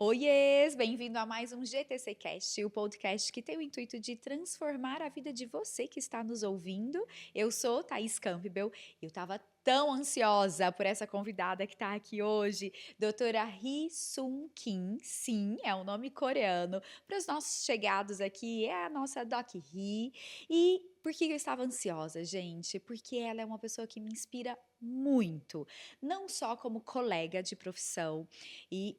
Oiês, bem-vindo a mais um GTC Cast, o podcast que tem o intuito de transformar a vida de você que está nos ouvindo. Eu sou Thaís Campbell e eu estava tão ansiosa por essa convidada que está aqui hoje, doutora Hee Sun Kim. Sim, é um nome coreano. Para os nossos chegados aqui, é a nossa Doc Hee. E por que eu estava ansiosa, gente? Porque ela é uma pessoa que me inspira muito, não só como colega de profissão e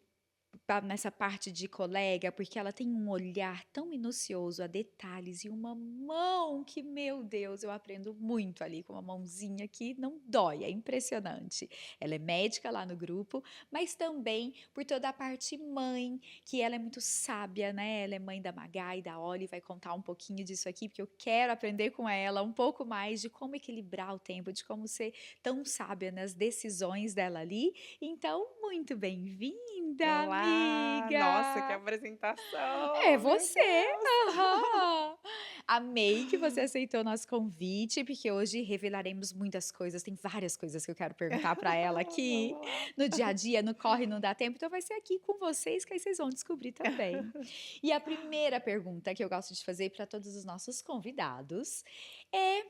nessa parte de colega, porque ela tem um olhar tão minucioso a detalhes e uma mão que, meu Deus, eu aprendo muito ali com uma mãozinha que não dói, é impressionante. Ela é médica lá no grupo, mas também por toda a parte mãe, que ela é muito sábia, né? Ela é mãe da Magá e da Oli, vai contar um pouquinho disso aqui, porque eu quero aprender com ela um pouco mais de como equilibrar o tempo, de como ser tão sábia nas decisões dela ali. Então, muito bem-vinda, Olá! Nossa, que amiga! É apresentação! Meu você! Deus! Aham! Amei que você aceitou nosso convite, porque hoje revelaremos muitas coisas. Tem várias coisas que eu quero perguntar para ela aqui Vamos lá. no dia a dia, no corre, não dá tempo, então vai ser aqui com vocês que aí vocês vão descobrir também. E a primeira pergunta que eu gosto de fazer para todos os nossos convidados é: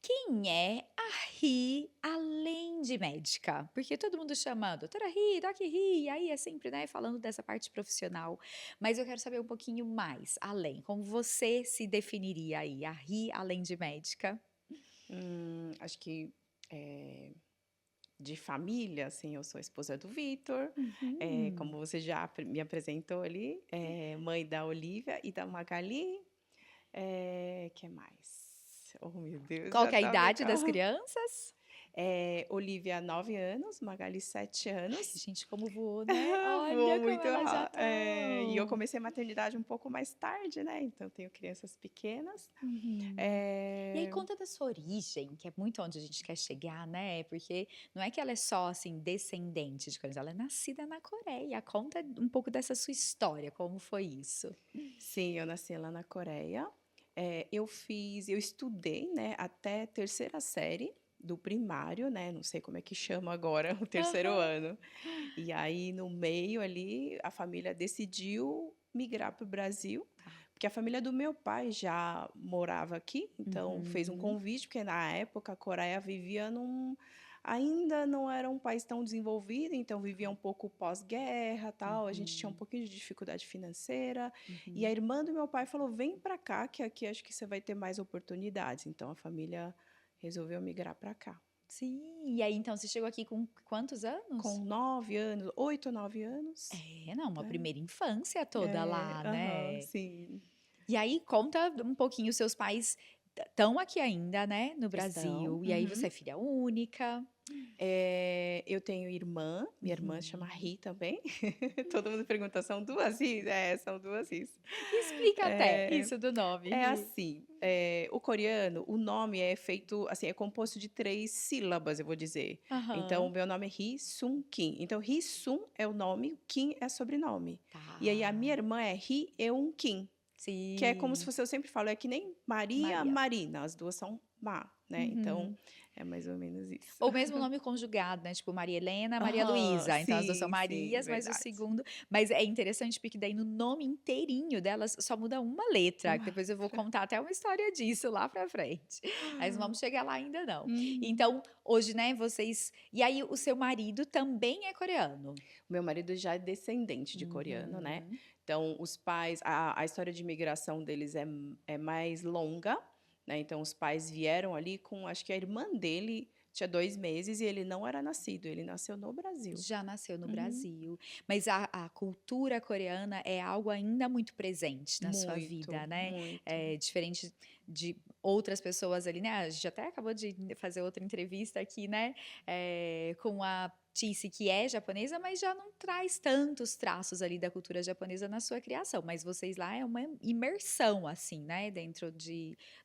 quem é a Ri além de médica? Porque todo mundo chama doutora Ri, Doc Ri, e aí é sempre, né, falando dessa parte profissional. Mas eu quero saber um pouquinho mais, além, como você se definiria aí, a Ri além de médica? Acho que de família, assim, eu sou a esposa do Vitor, Uhum. como você já me apresentou ali, mãe da Olivia e da Magali. Que mais? Oh, meu Deus, Qual já que é a tá me idade das crianças? Olivia, 9 anos, Magali, 7 Ai, anos. gente, como voou, né? Voou Olha como muito elas já e eu estão. comecei a maternidade um pouco mais tarde, né, então tenho crianças pequenas. Uhum. E aí Eh, conta da sua origem, que é muito onde a gente quer chegar, né? Porque não é que ela é só assim descendente de coreanos, ela é nascida na Coreia. Conta um pouco dessa sua história, como foi isso? sim, eu nasci lá na Coreia. Eu estudei, né, até terceira série do primário, né, não sei como é que chama agora o terceiro Aham. ano. E aí, no meio ali, a família decidiu migrar para o Brasil, Tá. porque a família do meu pai já morava aqui, então fez um Uhum. convite, porque na época a Coreia vivia num. Ainda não era um país tão desenvolvido, então vivia um pouco pós-guerra, tal. A gente tinha um Uhum. pouquinho de dificuldade financeira. E a Uhum. irmã do meu pai falou: vem para cá, que aqui acho que você vai ter mais oportunidades. Então a família resolveu migrar para cá. Sim. E aí então você chegou aqui com quantos anos? Com 9 anos, 8, 9 anos. É, não, uma Né? primeira infância toda lá, Aham, né? sim. E aí conta um pouquinho, seus pais estão aqui ainda, né, no Estão. Brasil. E aí você Uhum. é filha única. Eu tenho irmã, minha irmã chama Uhum. Ri também. Todo mundo pergunta: "São 2 Ris?" É, são 2 Ris. Explica até Eh, isso do nome, é Ri. assim, o coreano, o nome é feito assim, é composto de 3 sílabas, eu vou dizer. Então o Aham. meu nome é Ri Sun Kim. Então Ri Sun é o nome, Kim é sobrenome. E aí a minha Tá. irmã é Ri Eun Kim. Que é como se Sim. fosse, eu sempre falo, é que nem Maria, Maria. Marina, as 2 são Ma, né, então Uhum. é mais ou menos isso. Ou mesmo nome conjugado, né, tipo Maria Helena, Maria Aham, Luísa, então as 2 são sim, sim, Marias, mas o verdade. segundo mas é interessante porque daí no nome inteirinho delas só muda uma letra, que Uma depois eu vou contar até uma história disso lá pra frente, mas não vamos chegar lá ainda não. Uhum. Então, hoje, né, vocês e aí o seu marido também é coreano? O meu marido já é descendente de coreano, né, Uhum. então os pais a história de imigração deles é mais longa, né, então os pais vieram ali com acho que a irmã dele tinha 2 meses e ele não era nascido, ele nasceu no Brasil. Já nasceu no Uhum. Brasil, mas a cultura coreana é algo ainda muito presente na sua vida, Muito, né, muito. diferente de outras pessoas ali, né, a gente até acabou de fazer outra entrevista aqui, né, com a Tice, que é japonesa, mas já não traz tantos traços ali da cultura japonesa na sua criação, mas vocês lá é uma imersão, assim, né, dentro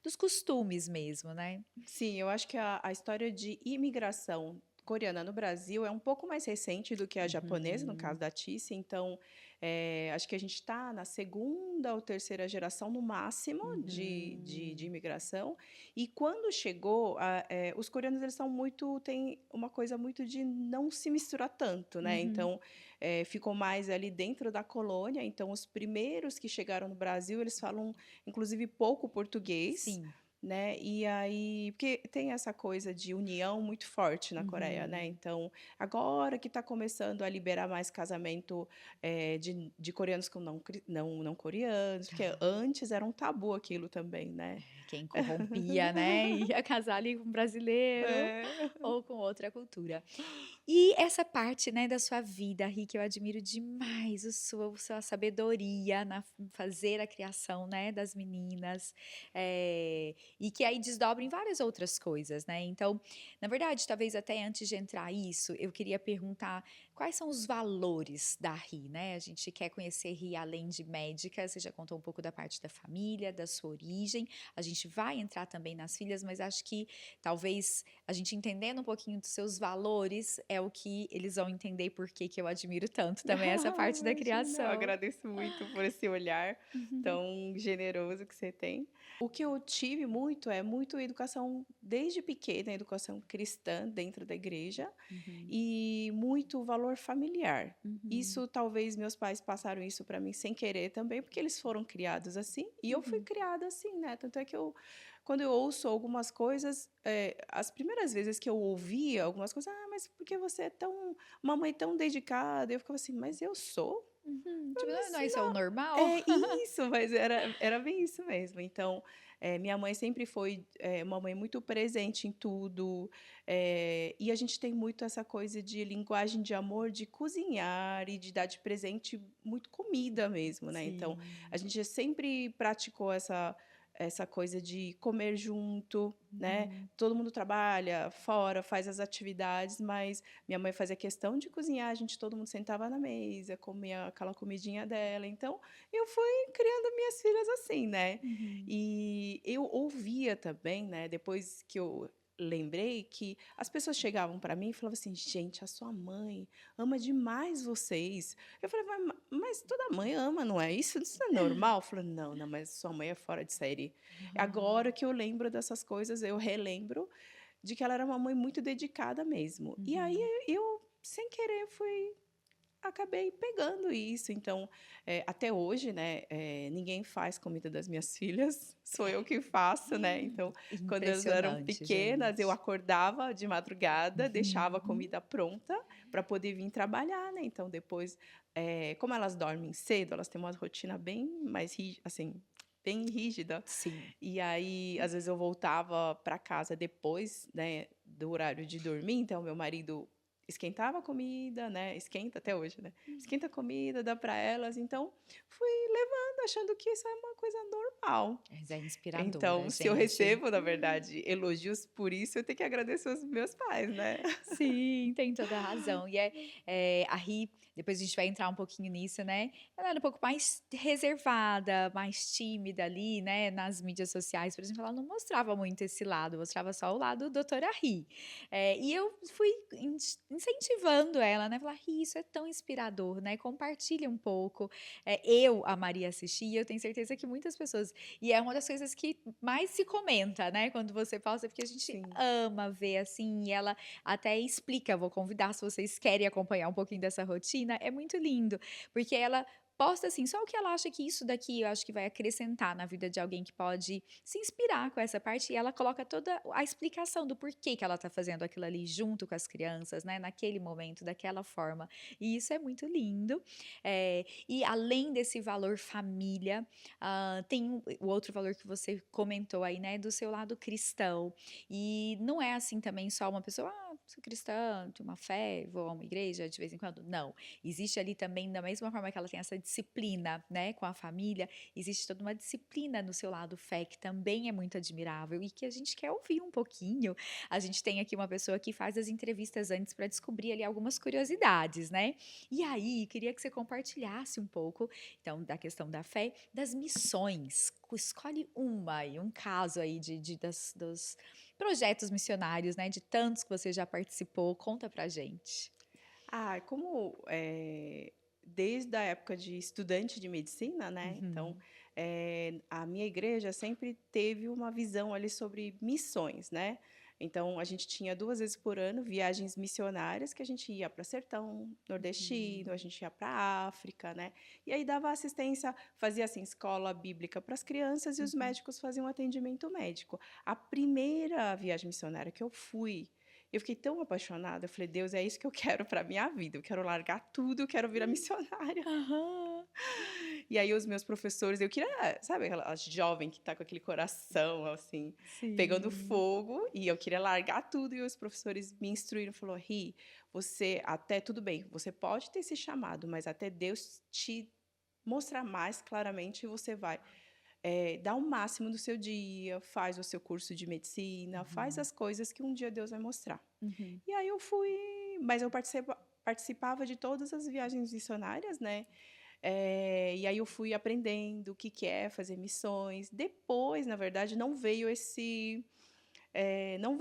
dos costumes mesmo, né. Sim, eu acho que a história de imigração coreana no Brasil é um pouco mais recente do que a japonesa, no caso Uhum, da Tissy, então, acho que a gente está na segunda ou terceira geração, no máximo, de uhum, imigração. E quando chegou, os coreanos eles são muito, têm uma coisa muito de não se misturar tanto, né? uhum. Então, ficou mais ali dentro da colônia. Então, os primeiros que chegaram no Brasil, eles falam, inclusive, pouco português, Sim. né? E aí, porque tem essa coisa de união muito forte na Coreia, né? Uhum. Então, agora que está começando a liberar mais casamento de coreanos com não coreanos, porque antes era um tabu aquilo também, né? Quem corrompia, né, ia casar ali com um brasileiro É. ou com outra cultura. E essa parte, né, da sua vida, Rick, eu admiro demais sua sabedoria na fazer a criação, né, das meninas, e que aí desdobra em várias outras coisas, né. Então, na verdade, talvez até antes de entrar isso, eu queria perguntar quais são os valores da RI, né. A gente quer conhecer RI além de médica, você já contou um pouco da parte da família, da sua origem, a gente vai entrar também nas filhas, mas acho que talvez a gente entendendo um pouquinho dos seus valores é o que eles vão entender por que que eu admiro tanto também essa parte da Imagina, eu criação. agradeço muito por esse olhar tão generoso que você tem. O que eu tive muito é muito educação desde pequena, educação cristã dentro da igreja Uhum, e muito valor familiar. uhum, Isso talvez meus pais passaram isso para mim sem querer também, porque eles foram criados assim e eu fui uhum, criada assim, né? Tanto é que quando eu ouço algumas coisas, as primeiras vezes que eu ouvia algumas coisas, mas por que você é uma mãe tão dedicada? Eu ficava assim, mas eu sou? uhum. Tipo, Mas não é isso é o normal? é isso, mas era bem isso mesmo. Então, minha mãe sempre foi, uma mãe muito presente em tudo, e a gente tem muito essa coisa de linguagem de amor, de cozinhar e de dar de presente muito comida mesmo, né. Então, a Sim. gente sempre praticou essa coisa de comer junto, né. Uhum, Todo mundo trabalha fora, faz as atividades, mas minha mãe fazia questão de cozinhar, a gente todo mundo sentava na mesa, comia aquela comidinha dela, então eu fui criando minhas filhas assim, né. uhum. E eu ouvia também, né, depois que eu lembrei que as pessoas chegavam para mim e falavam assim: "Gente, a sua mãe ama demais vocês". Eu falei: "Mas toda mãe ama, não é isso? Isso não é normal?". Falou: "Não, não, mas sua mãe é fora de série". Agora que eu lembro dessas coisas, eu relembro de que ela era uma mãe muito dedicada mesmo. E aí Uhum. eu, sem querer, acabei pegando isso. Então, até hoje, né, ninguém faz comida das minhas filhas, sou eu que faço, né. Então, quando elas eram Impressionante, pequenas, eu gente. acordava de madrugada, deixava a Uhum. comida pronta para poder vir trabalhar, né. Então depois, como elas dormem cedo, elas têm uma rotina bem mais assim, bem rígida, Sim. e aí, às vezes, eu voltava para casa depois, né, do horário de dormir, então meu marido esquentava a comida, né, esquenta até hoje, né, esquenta a comida, dá para elas, então fui levando, achando que isso é uma coisa normal. Mas é inspiradora, Então, se eu gente. recebo, na verdade, elogios por isso, eu tenho que agradecer os meus pais, né. Sim, tem toda a razão. E a Ri, depois a gente vai entrar um pouquinho nisso, né, ela era um pouco mais reservada, mais tímida ali, né, nas mídias sociais, por exemplo, ela não mostrava muito esse lado, mostrava só o lado doutora Ri. E eu fui incentivando ela, né, falar: "Ri, isso é tão inspirador, né, compartilha um pouco". Eu, a Maria assisti e eu tenho certeza que muitas pessoas e é uma das coisas que mais se comenta, né, quando você posta, porque a gente Sim. ama ver, assim, e ela até explica, vou convidar se vocês querem acompanhar um pouquinho dessa rotina, é muito lindo, porque ela posta, assim, só o que ela acha que isso daqui eu acho que vai acrescentar na vida de alguém que pode se inspirar com essa parte, e ela coloca toda a explicação do porquê que ela tá fazendo aquilo ali junto com as crianças, né, naquele momento, daquela forma, e isso é muito lindo. E além desse valor família, tem o outro valor que você comentou aí, né, do seu lado cristão. E não é assim também só uma pessoa, sou cristã, tenho uma fé, vou a uma igreja de vez em quando. Não. Existe ali também, da mesma forma que ela tem essa disciplina, né, com a família, existe toda uma disciplina no seu lado fé que também é muito admirável e que a gente quer ouvir um pouquinho. A gente tem aqui uma pessoa que faz as entrevistas antes para descobrir ali algumas curiosidades, né? E aí, queria que você compartilhasse um pouco, então, da questão da fé, das missões. Escolhe uma aí, um caso aí dos projetos missionários, né? De tantos que você já participou, conta pra gente. Como, desde a época de estudante de medicina, né, então, Uhum, a minha igreja sempre teve uma visão ali sobre missões, né. Então a gente tinha 2 vezes por ano viagens missionárias que a gente ia para sertão nordestino, a uhum, gente ia para a África, né, e aí dava assistência, fazia, assim, escola bíblica para as crianças e os uhum. médicos faziam atendimento médico. A primeira viagem missionária que eu fui, eu fiquei tão apaixonada, eu falei: "Deus, é isso que eu quero para minha vida, eu quero largar tudo, eu quero virar missionária". Aham. E aí os meus professores eu queria, sabe aquela jovem que está com aquele coração, assim, pegando Sim. fogo, e eu queria largar tudo, e os professores me instruíram, falou: "Ri, você até tudo bem, você pode ter esse chamado, mas até Deus te mostrar mais claramente, você vai, dá o máximo do seu dia, faz o seu curso de medicina, faz Uhum, as coisas que um dia Deus vai mostrar". uhum, E aí eu fui, mas eu participava de todas as viagens missionárias, né, e aí eu fui aprendendo o que que é fazer missões. Depois, na verdade, não veio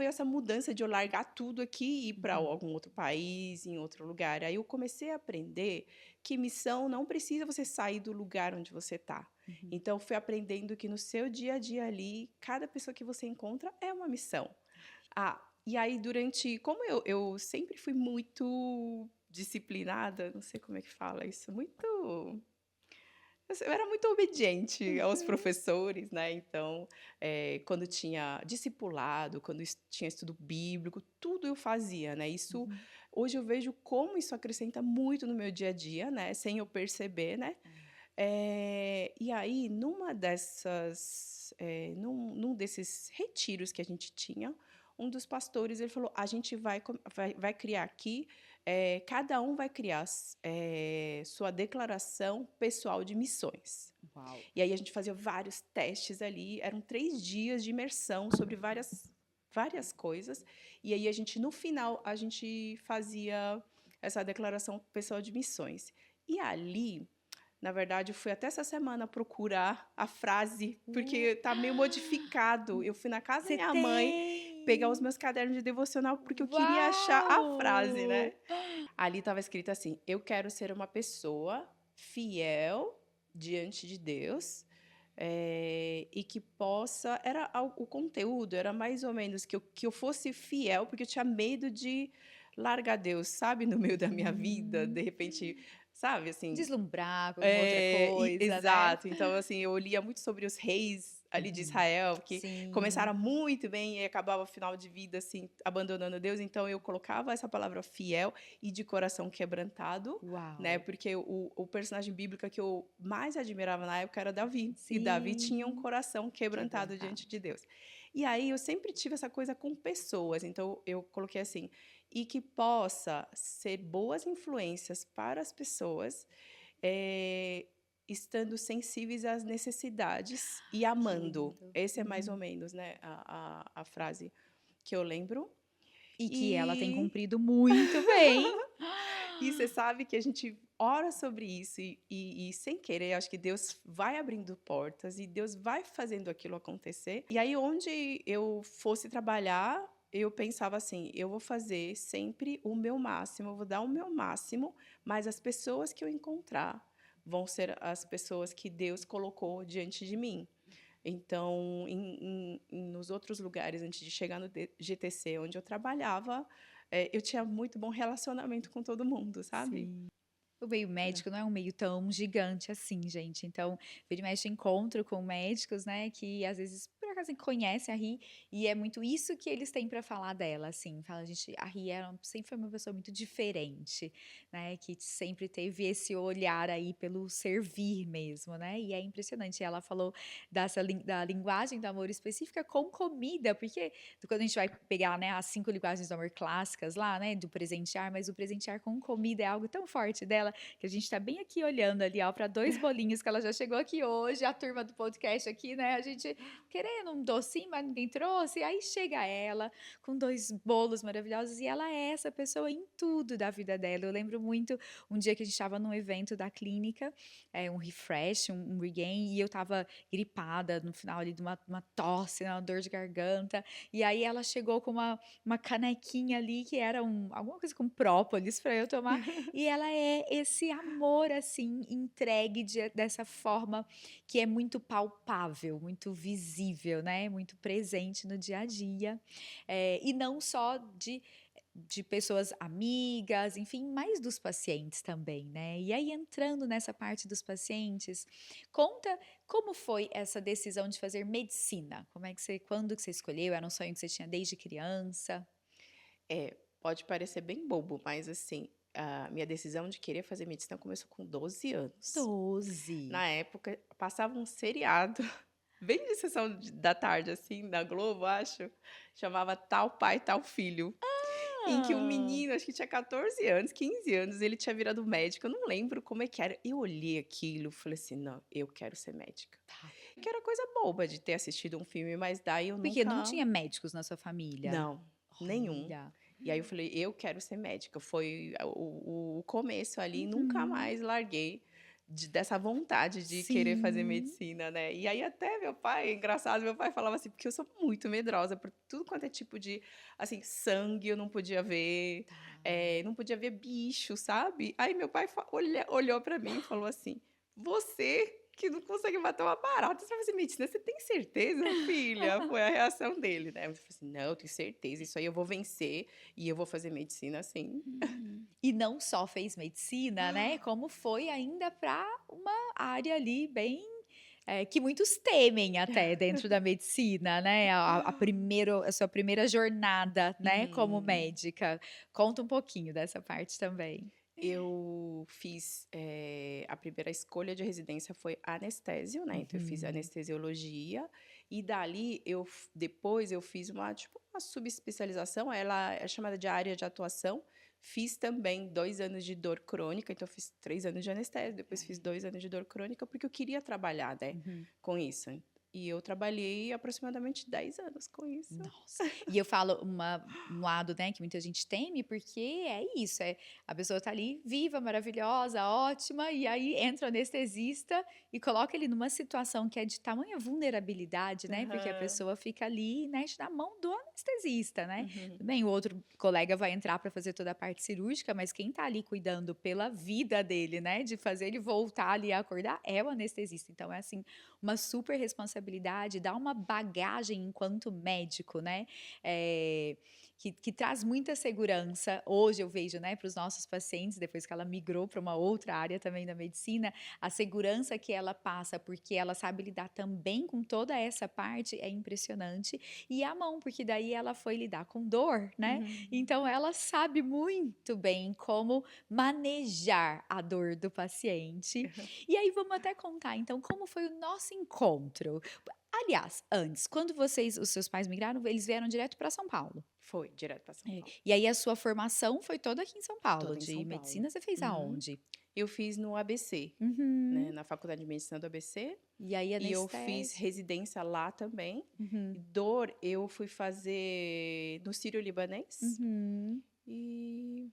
essa mudança de eu largar tudo aqui e ir para uhum, algum outro país, em outro lugar. Aí eu comecei a aprender que missão não precisa você sair do lugar onde você está. uhum. Então, fui aprendendo que no seu dia a dia ali, cada pessoa que você encontra é uma missão. E aí como eu sempre fui muito disciplinada, não sei como é que fala isso, eu era muito obediente aos Uhum, professores, né, então, quando tinha discipulado, quando tinha estudo bíblico, tudo eu fazia, né, isso uhum. hoje eu vejo como isso acrescenta muito no meu dia a dia, né, sem eu perceber, né. É. E aí num desses retiros que a gente tinha, um dos pastores ele falou: "A gente vai criar aqui, cada um vai criar sua declaração pessoal de missões". Uau. E aí a gente fazia vários testes ali, eram 3 dias de imersão sobre várias coisas, e aí no final, a gente fazia essa declaração pessoal de missões. E ali, na verdade, eu fui até essa semana procurar a frase, porque Uh, está meio modificado. Eu fui na casa da Você minha mãe pegar os tem? meus cadernos de devocional, porque eu queria achar a frase, né. Uau! Ali estava escrito assim: "Eu quero ser uma pessoa fiel diante de Deus, e que possa", o conteúdo era mais ou menos que eu fosse fiel, porque eu tinha medo de largar Deus, sabe, no meio da minha vida, de Uhum. repente, sabe, assim, Deslumbrar com alguma outra coisa, né? exato. Então, assim, eu lia muito sobre os reis ali de Uhum. Israel, que começaram Sim. muito bem e acabava o final de vida, assim, abandonando Deus. Então eu colocava essa palavra fiel e de coração quebrantado, né, Uau! porque o personagem bíblico que eu mais admirava na época era Davi, e Davi tinha um Sim. coração quebrantado Quebrantado. diante de Deus. E aí eu sempre tive essa coisa com pessoas, então eu coloquei assim: "E que possa ser boas influências para as pessoas, eh, estando sensíveis às necessidades e Que amando". lindo. Esse é mais ou Uhum. menos, né, a frase que eu lembro. E que ela tem E cumprido muito bem. e você sabe que a gente ora sobre isso e sem querer, acho que Deus vai abrindo portas e Deus vai fazendo aquilo acontecer. E aí onde eu fosse trabalhar, eu pensava assim: "Eu vou fazer sempre o meu máximo, eu vou dar o meu máximo, mas as pessoas que eu encontrar vão ser as pessoas que Deus colocou diante de mim". Então, nos outros lugares, antes de chegar no GTC, onde eu trabalhava, eu tinha muito bom relacionamento com todo mundo, sabe? Sim. O meio Né. médico não é um meio tão gigante assim, gente. Então, vira e mexe encontro com médicos, né, que às vezes por casa conhece a Ri e é muito isso que eles têm para falar dela, assim. Fala, a Ri sempre foi uma pessoa muito diferente, né? Que sempre teve esse olhar aí pelo servir mesmo, né? E é impressionante. Ela falou da linguagem do amor específica com comida, porque quando a gente vai pegar, né, as 5 linguagens do amor clássicas lá, né, do presentear, mas o presentear com comida é algo tão forte dela que a gente está bem aqui olhando ali, ó, para 2 bolinhos que ela já chegou aqui hoje, a turma do podcast aqui, né, a gente querendo um docinho, mas ninguém trouxe, aí chega ela com 2 bolos maravilhosos e ela é essa pessoa em tudo da vida dela. Eu lembro muito um dia que a gente estava num evento da clínica, um refresh, um regain, e eu estava gripada no final ali de uma tosse, né, uma dor de garganta, e aí ela chegou com uma canequinha ali que era alguma coisa com própolis para eu tomar, e ela é esse amor assim entregue dessa forma que é muito palpável, muito visível, né? Muito presente no dia a dia. E não só de pessoas amigas, enfim, mas dos pacientes também, né? E aí, entrando nessa parte dos pacientes, conta como foi essa decisão de fazer medicina? Quando que você escolheu? Era um sonho que você tinha desde criança? Pode parecer bem bobo, mas assim, a minha decisão de querer fazer medicina começou com 12 anos. 12. Na época, passava um seriado, bem de sessão da tarde, assim, da Globo, acho, chamava Tal Pai, Tal Filho, em que um Ah, menino, acho que tinha 14 anos, 15 anos, ele tinha virado médico, eu não lembro como é que era. Eu olhei aquilo, falei assim, não, eu quero ser médica. tá. Que era coisa boba de ter assistido um filme, mas daí eu Porque não nunca. tinha médicos na sua família? Não, nenhum. Olha. E aí eu falei, eu quero ser médica. Foi o começo ali, nunca Uhum. mais larguei dessa vontade de querer fazer Sim. medicina, né? E aí até meu pai, engraçado, meu pai falava assim, porque eu sou muito medrosa por tudo quanto é tipo de, assim, sangue eu não podia ver, Tá. não podia ver bicho, sabe? Aí meu pai olhou para mim e falou assim, você que não consegue matar uma barata, você vai fazer medicina, você tem certeza, filha? Foi a reação dele, né? Eu falei assim, não, eu tenho certeza, isso aí eu vou vencer e eu vou fazer medicina assim. E não só fez medicina, né? Como foi ainda para uma área ali bem que muitos temem até dentro da medicina, né? A sua primeira jornada, né? Como Hum, médica. Conta um pouquinho dessa parte também. eu fiz, a primeira escolha de residência foi anestésio, né, então eu fiz Uhum. anestesiologia, e dali depois eu fiz tipo, uma subespecialização, ela é chamada de área de atuação, fiz também 2 anos de dor crônica, então eu fiz 3 anos de anestésio, depois fiz 2 anos de dor crônica, porque eu queria trabalhar, né, Uhum. com isso. E eu trabalhei aproximadamente 10 anos com isso. Nossa. E eu falo um lado, né, que muita gente teme, porque é isso, a pessoa tá ali viva, maravilhosa, ótima, e aí entra o anestesista e coloca ele numa situação que é de tamanha vulnerabilidade, né, porque a Aham. pessoa fica ali, né, na mão do anestesista, né. Uhum. Tudo bem, o outro colega vai entrar para fazer toda a parte cirúrgica, mas quem tá ali cuidando pela vida dele, né, de fazer ele voltar ali a acordar, é o anestesista. Então é assim, uma super responsabilidade, dá uma bagagem enquanto médico, né? É, que traz muita segurança. Hoje eu vejo, né, para os nossos pacientes, depois que ela migrou para uma outra área também da medicina, a segurança que ela passa, porque ela sabe lidar também com toda essa parte, é impressionante. E a mão, porque daí ela foi lidar com dor, né? Uhum. Então ela sabe muito bem como manejar a dor do paciente. E aí vamos até contar, então, como foi o nosso encontro. Aliás, antes, quando os seus pais migraram, eles vieram direto para São Paulo. Foi, direto para São Paulo. E aí a sua formação foi toda aqui em São Paulo, Toda em de São Paulo. medicina você fez Uhum. aonde? Eu fiz no ABC, né, Uhum. na Faculdade de Medicina do ABC, E aí e eu fiz anestésio. residência lá também. E Uhum. dor eu fui fazer no Sírio-Libanês, Uhum. e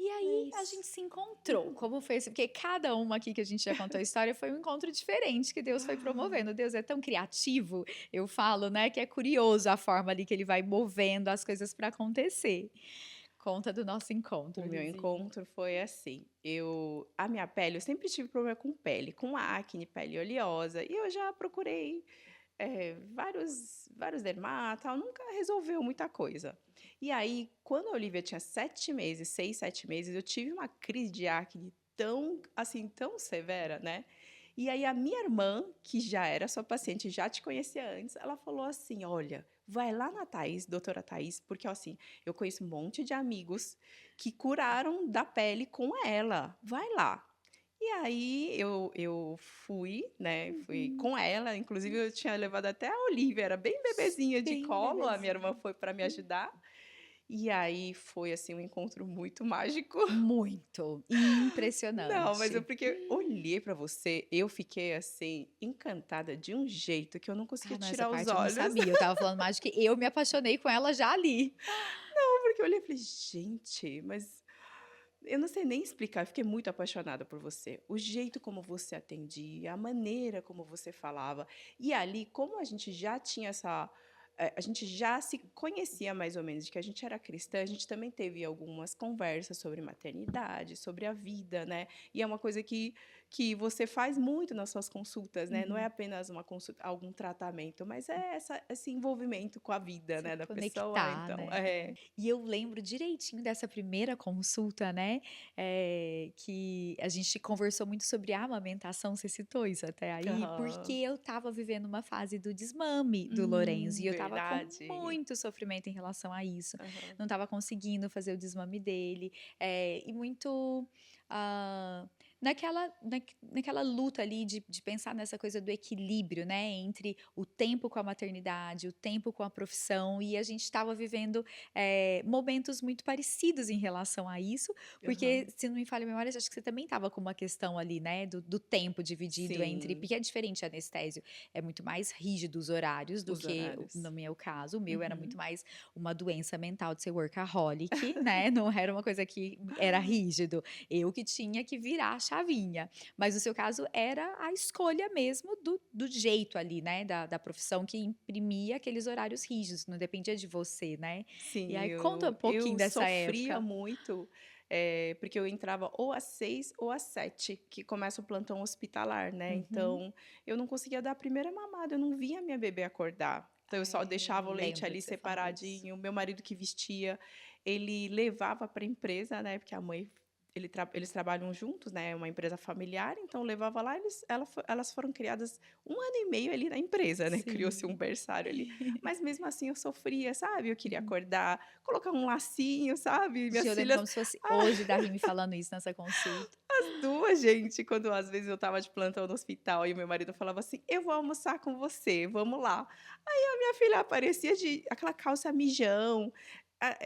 E é aí a isso. gente se encontrou. Como foi isso? Porque cada uma aqui que a gente já contou a história foi um encontro diferente que Deus foi promovendo. Deus é tão criativo, eu falo, né, que é curioso a forma ali que ele vai movendo as coisas para acontecer. Conta do nosso O encontro, meu Rizinho. encontro foi assim, a minha pele, eu sempre tive problema com pele, com acne, pele oleosa, e eu já procurei vários dermatos, tal, nunca resolveu muita coisa. E aí, quando a Olivia tinha 7 meses, 6, 7 meses, eu tive uma crise de acne tão, assim, tão severa, né? E aí a minha irmã, que já era sua paciente, já te conhecia antes, ela falou assim: olha, vai lá na Thaís, doutora Thaís, porque assim, eu conheço um monte de amigos que curaram da pele com ela. Vai lá. E aí eu fui, né? Fui Uhum. com ela. Inclusive, eu tinha levado até a Olivia, era bem bebezinha de Bem colo. A minha irmã bebezinho. foi para me ajudar. E aí foi assim um encontro muito mágico. Muito Não, mas é impressionante. porque eu olhei pra você, eu fiquei assim encantada de um jeito que eu não conseguia Ah, não, essa tirar os parte eu não olhos. sabia. Eu estava falando mais de que eu me apaixonei com ela já ali. Porque eu olhei e falei, gente, mas eu não sei nem explicar, eu fiquei muito apaixonada por você. O jeito como você atendia, a maneira como você falava. E ali, como a gente já tinha essa. A gente já se conhecia mais ou menos, de que a gente era cristã, a gente também teve algumas conversas sobre maternidade, sobre a vida, né? E é uma coisa que você faz muito nas suas consultas, né? Não é Uhum. apenas uma consulta, algum tratamento, mas é esse envolvimento com a vida, Se né, da pessoa. conectar, Então, né. é. E eu lembro direitinho dessa primeira consulta, né, que a gente conversou muito sobre a amamentação, você citou isso até aí, porque Aham. eu estava vivendo uma fase do desmame do Lorenzo e eu estava com Verdade. muito sofrimento em relação a isso. Aham. Não estava conseguindo fazer o desmame dele, e muito, hã, naquela luta ali de pensar nessa coisa do equilíbrio, né, entre o tempo com a maternidade, o tempo com a profissão, e a gente estava vivendo, momentos muito parecidos em relação a isso, porque, Aham. se não me falha a memória, acho que você também estava com uma questão ali, né, do tempo dividido entre Sim, porque é diferente anestésio, é muito mais rígido os horários do os que horários. no meu caso, o meu era muito Uhum. mais uma doença mental de ser workaholic, né, não era uma coisa que era rígido, eu que tinha que virar a chavinha. Mas no seu caso era a escolha mesmo do jeito ali, né, da profissão que imprimia aqueles horários rígidos, não dependia de você, né. E Sim, aí conta um pouquinho eu dessa sofria época. muito, porque eu entrava ou às 6 ou às 7 que começa o plantão hospitalar, né, Uhum. então eu não conseguia dar a primeira mamada, eu não via minha bebê acordar. Então eu só É, deixava o leite lembro ali que você falou isso. separadinho, meu marido que vestia, ele levava para a empresa, né, porque a mãe eles trabalham juntos, né, é uma empresa familiar, então levava lá, elas foram criadas 1 ano e meio ali na empresa, né, criou-se um Sim. berçário ali. Mas mesmo assim eu sofria, sabe, eu queria Uhum. acordar, colocar um lacinho, sabe, Gente, minhas eu lembro filhas como se fosse hoje da Rimi falando isso nessa consulta. as 2 gente, quando às vezes eu estava de plantão no hospital e meu marido falava assim: "Eu vou almoçar com você, vamos lá". Aí a minha filha aparecia de aquela calça mijão,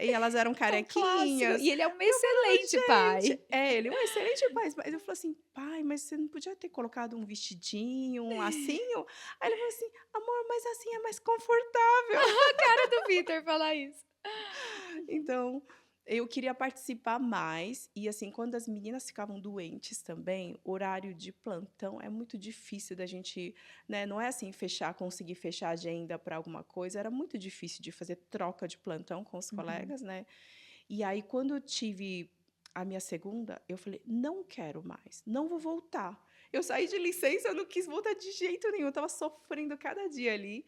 e elas eram É um clássico. carequinhas, E ele é um e eu falava: excelente pai. "Gente", ele é um excelente pai, mas eu falei assim: "Pai, mas você não podia ter colocado um vestidinho, um lacinho?". Aí ele falou assim: "Amor, mas assim é mais confortável". A cara do Vitor falar isso. Então, eu queria participar mais e, assim, quando as meninas ficavam doentes também, horário de plantão é muito difícil da gente, né, não é assim conseguir fechar a agenda para alguma coisa, era muito difícil de fazer troca de plantão com os Uhum. colegas, né. E aí quando eu tive a minha segunda, eu falei: "Não quero mais, não vou voltar". Eu saí de licença, eu não quis voltar de jeito nenhum, eu estava sofrendo cada dia ali.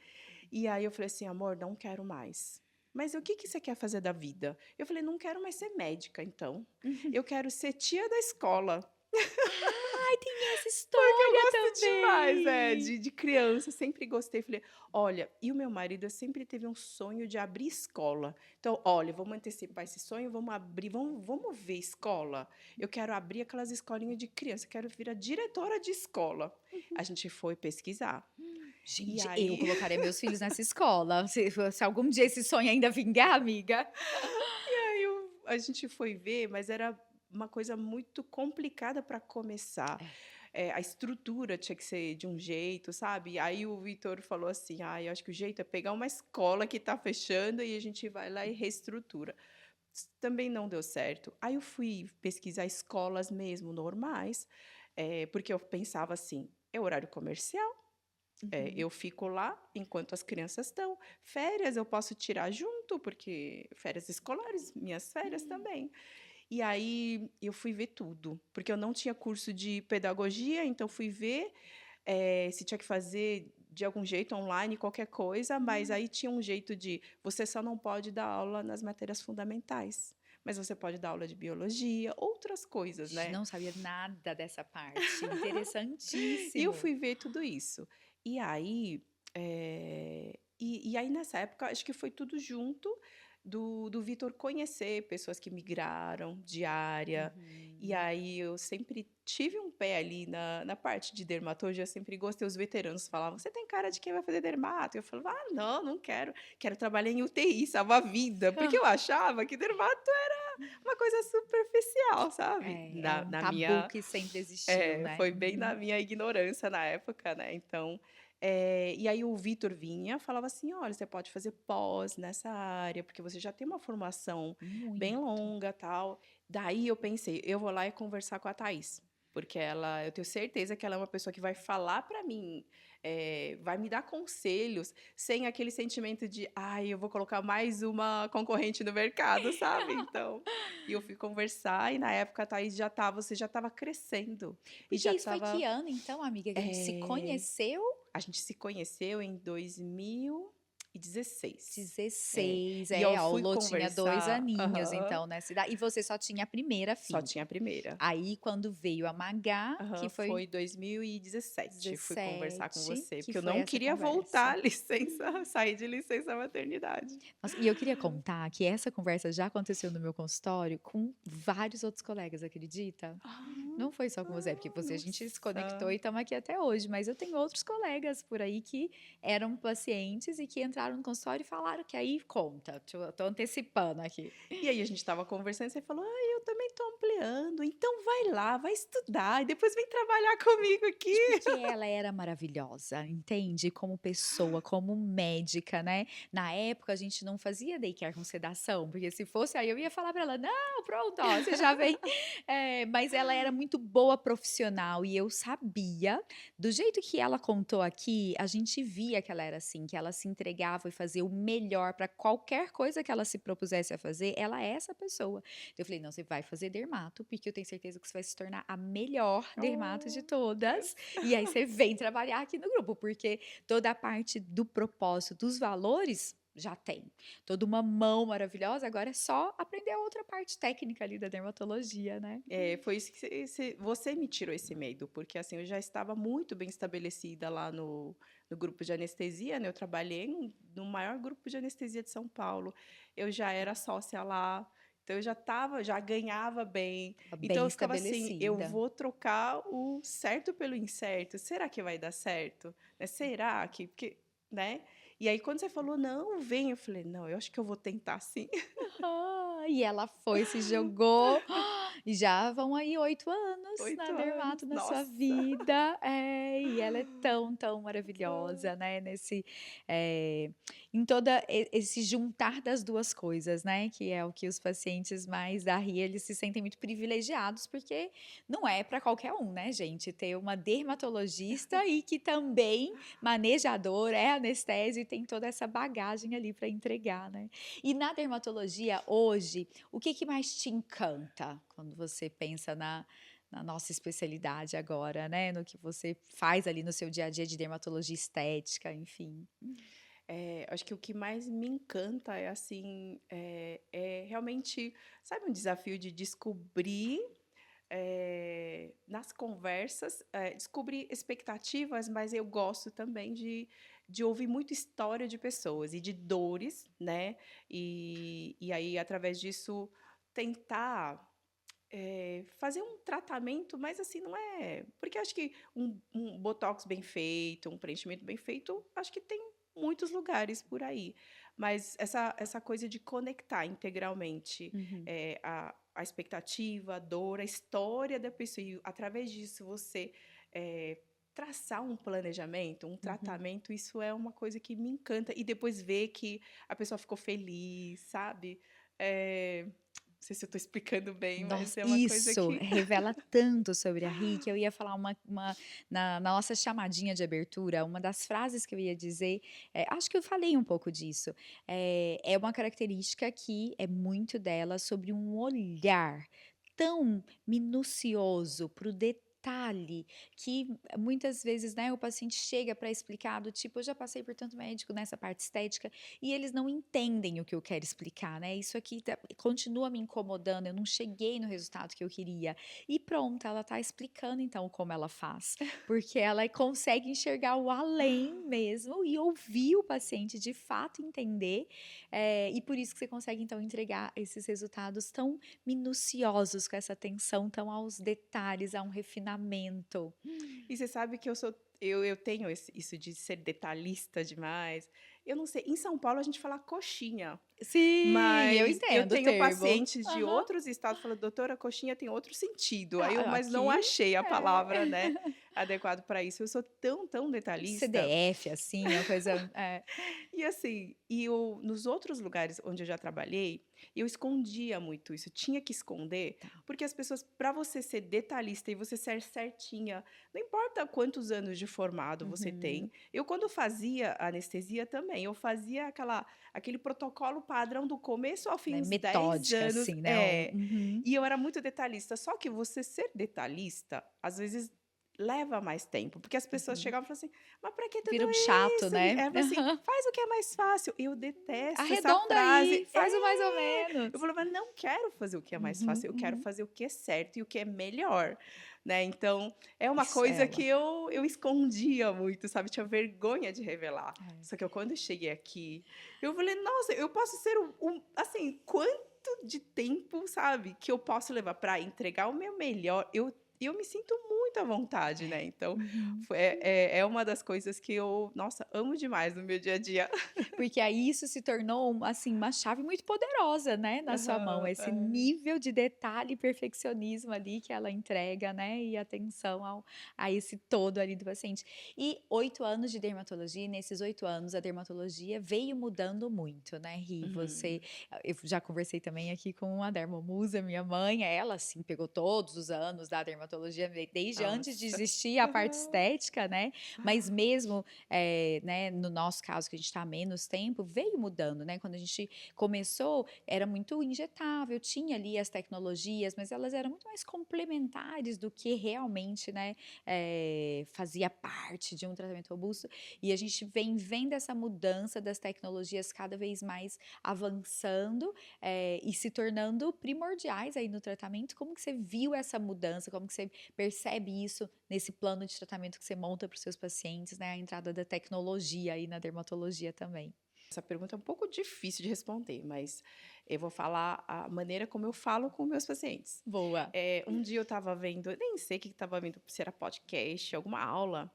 E aí eu falei assim: "Amor, não quero mais". "Mas o que que você quer fazer da vida?". Eu falei: "Não quero mais ser médica então, Uhum. eu quero ser tia da escola". Ai, tem essa Porque eu história gosto demais, também. de criança, sempre gostei. Falei: "Olha", e o meu marido sempre teve um sonho de abrir escola. Então: "Olha, vamos antecipar esse sonho, vamos abrir, vamos ver escola? Eu quero abrir aquelas escolinhas de criança, quero virar diretora de escola". A gente foi pesquisar. E Gente, eu aí colocaria meus filhos nessa escola. Se algum dia esse sonho ainda vingar, amiga. a gente foi ver, mas era uma coisa muito complicada para começar. É. A estrutura tinha que ser de um jeito, sabe. Aí o Vitor falou assim: "Ah, eu acho que o jeito é pegar uma escola que está fechando e a gente vai lá e reestrutura". Também não deu certo. Aí eu fui pesquisar escolas mesmo normais, porque eu pensava assim: "É horário comercial, Uhum. eu fico lá enquanto as crianças estão. Férias eu posso tirar junto, porque férias escolares, minhas férias Hum. também". E aí eu fui ver tudo, porque eu não tinha curso de pedagogia, então fui ver, se tinha que fazer de algum jeito online, qualquer coisa, mas Hum. aí tinha um jeito de você só não pode dar aula nas matérias fundamentais, mas você pode dar aula de biologia, outras coisas, né? Não sabia nada dessa parte. E eu Interessantíssimo. fui ver tudo isso. E aí, e aí nessa época, acho que foi tudo junto do Vitor conhecer pessoas que migraram de área. E Uhum. aí eu sempre tive um pé ali na parte de dermatologia, eu sempre gostei. Os veteranos falavam, você tem cara de quem vai fazer dermato? Eu falava, ah, não, não quero. Quero trabalhar em UTI, salvar a vida. Porque eu achava que dermato era uma coisa superficial, sabe? É Na, um na tabu minha que sempre existiu, né? foi bem na Uhum. minha ignorância na época, né, então, e aí o Vitor vinha, falava assim: "Olha, você pode fazer pós nessa área, porque você já tem uma formação bem Muito. longa, tal". Daí eu pensei: "Eu vou lá e conversar com a Thaís", porque eu tenho certeza que ela é uma pessoa que vai falar para mim, vai me dar conselhos, sem aquele sentimento de: "Ai, eu vou colocar mais uma concorrente no mercado", sabe. Então, e eu fui conversar e na época a Thaís você já estava crescendo. E Porque já isso foi que estava. ano, então, amiga, que a gente se eh, conheceu? a gente se conheceu em 2016. É. 16, E eu ó, o fui Lô tinha 2 conversar. aninhos, Aham. então, nessa idade. E você só tinha a primeira Só filha. tinha a primeira. Aí, quando veio a Magá, que Aham, foi foi 2017, fui conversar com 17, você, que porque eu foi não essa queria voltar conversa. à licença, sair de licença maternidade. Nossa, e eu queria contar que essa conversa já aconteceu no meu consultório com vários outros colegas, acredita? Ah, Não foi só com você, porque você a gente se conectou nossa. e estamos aqui até hoje, mas eu tenho outros colegas por aí que eram pacientes e que entraram no consultório e falaram que aí conta. Tô antecipando aqui. E aí a gente estava conversando e você falou: "Ai, eu também estou ampliando, então vai lá, vai estudar e depois vem trabalhar comigo Mas aqui". porque ela era maravilhosa, entende? Como pessoa, como médica, né? Na época a gente não fazia daycare com sedação, porque se fosse aí eu ia falar para ela, não, pronto, ó, você já vem. Mas ela era muito boa profissional e eu sabia, do jeito que ela contou aqui, a gente via que ela era assim, que ela se entregava e fazia o melhor para qualquer coisa que ela se propusesse a fazer, ela é essa pessoa. Então eu falei, não, você vai fazer dermato, porque eu tenho certeza que você vai se tornar a melhor dermato de Oh, todas. yes. E aí você vem trabalhar aqui no grupo, porque toda a parte do propósito, dos valores, já tem. Toda uma mão maravilhosa, agora é só aprender a outra parte técnica ali da dermatologia, né? Foi isso que você me tirou esse medo, porque assim, eu já estava muito bem estabelecida lá no grupo de anestesia, né? Eu trabalhei no maior grupo de anestesia de São Paulo. Eu já era sócia lá, então eu já ganhava bem. Tava Então bem eu ficava assim, eu estabelecida. vou trocar o certo pelo incerto. Será que vai dar certo? Né? Será que, porque, né? E aí quando você falou, não, vem, eu falei, não, eu acho que eu vou tentar sim. E ela foi, se jogou. E já vão aí 8 anos na 8 anos, Dermato na sua nossa. vida. E ela é tão, tão maravilhosa, né? Em toda esse juntar das duas coisas, né? Que é o que os pacientes mais da RI, eles se sentem muito privilegiados, porque não é para qualquer um, né, gente? Ter uma dermatologista e que também manejador, é anestésio e tem toda essa bagagem ali para entregar, né? E na dermatologia, hoje, o que que mais te encanta quando você pensa na nossa especialidade agora, né? No que você faz ali no seu dia a dia de dermatologia estética, enfim. Acho que o que mais me encanta é assim, é realmente, sabe, um desafio de descobrir nas conversas, descobrir expectativas, mas eu gosto também de ouvir muita história de pessoas e de dores, né? E aí, através disso, tentar fazer um tratamento, mas assim, não é. Porque acho que um botox bem feito, um preenchimento bem feito, acho que tem muitos lugares por aí. Mas essa coisa de conectar integralmente Uhum, a expectativa, a dor, a história da pessoa, e através disso você eh, traçar um planejamento, um uhum. tratamento, isso é uma coisa que me encanta. E depois ver que a pessoa ficou feliz, sabe? Não sei se eu estou explicando bem, mas Nossa, é uma coisa isso que. revela tanto sobre a Ri que eu ia falar na nossa chamadinha de abertura, uma das frases que eu ia dizer, acho que eu falei um pouco disso. É uma característica que é muito dela sobre um olhar tão minucioso para o detalhe detalhe que muitas vezes, né, o paciente chega para explicar do tipo, eu já passei por tanto médico nessa parte estética e eles não entendem o que eu quero explicar, né? Isso aqui continua me incomodando, eu não cheguei no resultado que eu queria. E pronto, ela tá explicando então como ela faz, porque ela consegue enxergar o além mesmo e ouvir o paciente de fato entender, e por isso que você consegue então entregar esses resultados tão minuciosos, com essa atenção tão aos detalhes, a um refinamento. E você sabe que eu tenho isso de ser detalhista demais. Eu não sei, em São Paulo a gente fala coxinha, Sim, eu mas eu entendo o tenho termo. pacientes de Aham. outros estados falando: "Doutora, coxinha tem outro sentido". Mas não Aqui achei a é palavra, né, adequado para isso. Eu sou tão, tão detalhista. CDF, assim, uma coisa E assim, nos outros lugares onde eu já trabalhei, eu escondia muito isso, tinha que esconder, tá. porque as pessoas, para você ser detalhista e você ser certinha, não importa quantos anos de formado você tem. Uhum. Eu, quando fazia anestesia também, eu fazia aquele protocolo padrão do começo ao fim, Né, uns 10 metódica, anos. assim, né? Uhum. E eu era muito detalhista. Só que você ser detalhista, às vezes, leva mais tempo, porque as pessoas Uhum. chegavam e falavam assim: mas para que tudo Vira um chato, isso? E né? ela falou assim: Aham. faz o que é mais fácil. Eu detesto essa Arredonda frase. aí, faz o mais ou Eu menos. falava, mas não quero fazer o que é mais Uhum, fácil, eu quero uhum. fazer o que é certo e o que é melhor, né? Então, é uma Isso, coisa ela. que eu escondia muito, sabe? Tinha vergonha de revelar. É. Só que quando eu cheguei aqui, eu falei, nossa, eu posso ser assim, quanto de tempo, sabe, que eu posso levar para entregar o meu melhor? Eu me sinto muito à vontade, né? É. Então, Uhum. é uma das coisas que eu, nossa, amo demais no meu dia a dia. Porque aí isso se tornou, assim, uma chave muito poderosa, né, na sua mão, Aham, esse é. nível de detalhe e perfeccionismo ali que ela entrega, né, e atenção a esse todo ali do paciente. E 8 anos de dermatologia, e nesses 8 anos a dermatologia veio mudando muito, né, Ri? Uhum. Eu já conversei também aqui com a dermomusa, minha mãe, ela assim pegou todos os anos da dermatologia, desde antes de Nossa. existir a parte estética, né, mas mesmo né, no nosso caso, que a gente está há menos tempo, veio mudando, né? Quando a gente começou, era muito injetável, tinha ali as tecnologias, mas elas eram muito mais complementares do que realmente, né, fazia parte de um tratamento robusto. E a gente vem vendo essa mudança das tecnologias cada vez mais avançando e se tornando primordiais aí no tratamento. Como que você viu essa mudança? Como que você percebe isso nesse plano de tratamento que você monta para os seus pacientes, né? A entrada da tecnologia aí na dermatologia também. Essa pergunta é um pouco difícil de responder, mas eu vou falar a maneira como eu falo com meus pacientes. Boa. Um dia eu estava vendo, eu nem sei o que estava vendo, se era podcast, alguma aula.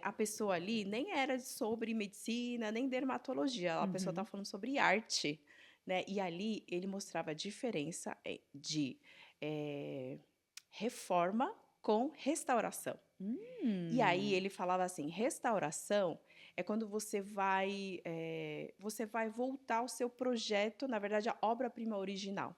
A pessoa ali nem era sobre medicina, nem dermatologia, a pessoa estava Uhum. falando sobre arte, né? E ali ele mostrava a diferença de eh, reforma com restauração. E aí Hum. ele falava assim: restauração é quando você vai voltar ao seu projeto, na verdade, a obra-prima original.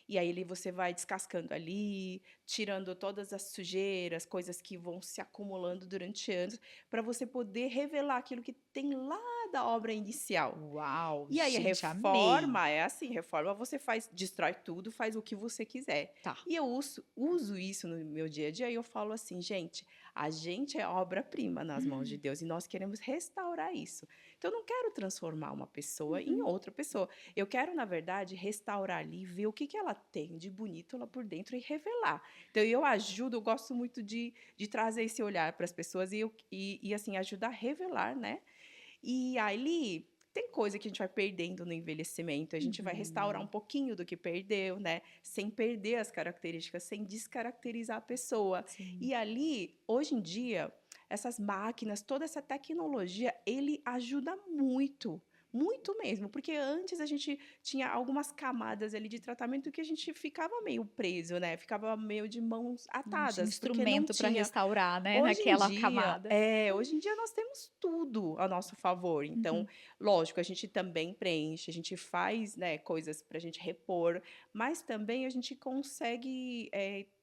E aí você vai descascando ali, tirando todas as sujeiras, coisas que vão se acumulando durante anos, para você poder revelar aquilo que tem lá da obra inicial. Uau, E aí a gente, amei. reforma é assim, reforma você faz, destrói tudo, faz o que você quiser. Tá. E eu uso isso no meu dia a dia e eu falo assim, gente, a gente é obra-prima nas mãos de Deus e nós queremos restaurar isso. Então eu não quero transformar uma pessoa em Uhum. outra pessoa. Eu quero, na verdade, restaurar ali, ver o que que ela tem de bonito lá por dentro e revelar. Então eu ajudo, eu gosto muito de trazer esse olhar para as pessoas e assim ajudar a revelar, né? E ali tem coisa que a gente vai perdendo no envelhecimento, a gente vai restaurar um Uhum. pouquinho do que perdeu, né? Sem perder as características, sem descaracterizar a pessoa. Sim. E ali, hoje em dia, essas máquinas, toda essa tecnologia, ele ajuda muito. Muito mesmo, porque antes a gente tinha algumas camadas ali de tratamento que a gente ficava meio preso, né? Ficava meio de mãos Não tinha atadas, porque não instrumento para tinha. restaurar, né, naquela camada. Hoje em dia nós temos tudo a nosso favor. Então, Uhum. lógico, a gente também preenche, a gente faz, né, coisas para a gente repor, mas também a gente consegue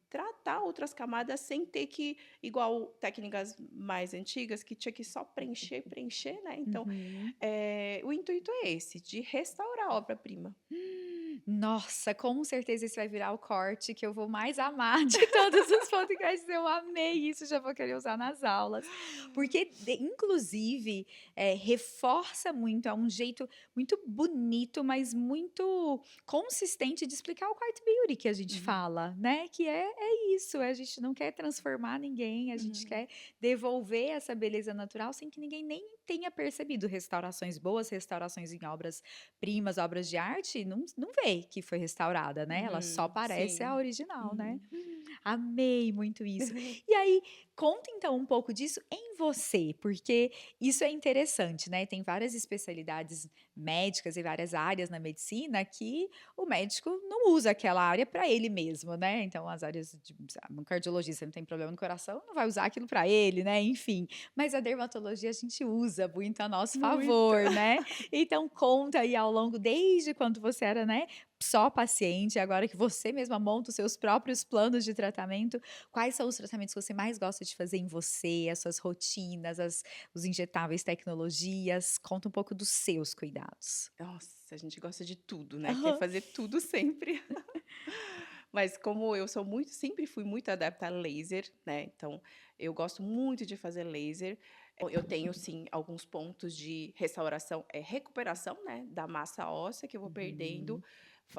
tratar outras camadas sem ter que, igual técnicas mais antigas, que tinha que só preencher, preencher, né? Então, Uhum. o intuito é esse, de restaurar a obra-prima. Nossa, com certeza esse vai virar o corte que eu vou mais amar de todos os podcasts. Eu amei isso, já vou querer usar nas aulas. Porque, inclusive, reforça muito, é um jeito muito bonito, mas muito consistente de explicar o quarto beauty que a gente Uhum, fala, né? Que é isso, a gente não quer transformar ninguém, a gente uhum, quer devolver essa beleza natural sem que ninguém nem tenha percebido. Restaurações boas, restaurações em obras primas, obras de arte, não vê que foi restaurada, né, ela só parece a sim. original, né. Uhum. Amei muito isso. E aí, conta então um pouco disso em você, porque isso é interessante, né, tem várias especialidades médicas e várias áreas na medicina que o médico não usa aquela área para ele mesmo, né, então as áreas de sei lá, um cardiologista não tem problema no coração, não vai usar aquilo para ele, né, enfim. Mas a dermatologia a gente usa muito a nosso Muito. favor, né. Então conta aí ao longo desde quando você era, né, só paciente, agora que você mesma monta os seus próprios planos de tratamento, quais são os tratamentos que você mais gosta de fazer em você, as suas rotinas, os injetáveis, tecnologias? Conta um pouco dos seus cuidados. Nossa, a gente gosta de tudo, né, quer Aham. fazer tudo sempre. Mas como eu sou muito sempre fui muito adepta a laser, né, então eu gosto muito de fazer laser. Eu tenho sim alguns pontos de restauração, recuperação, né, da massa óssea que eu vou perdendo. Uhum,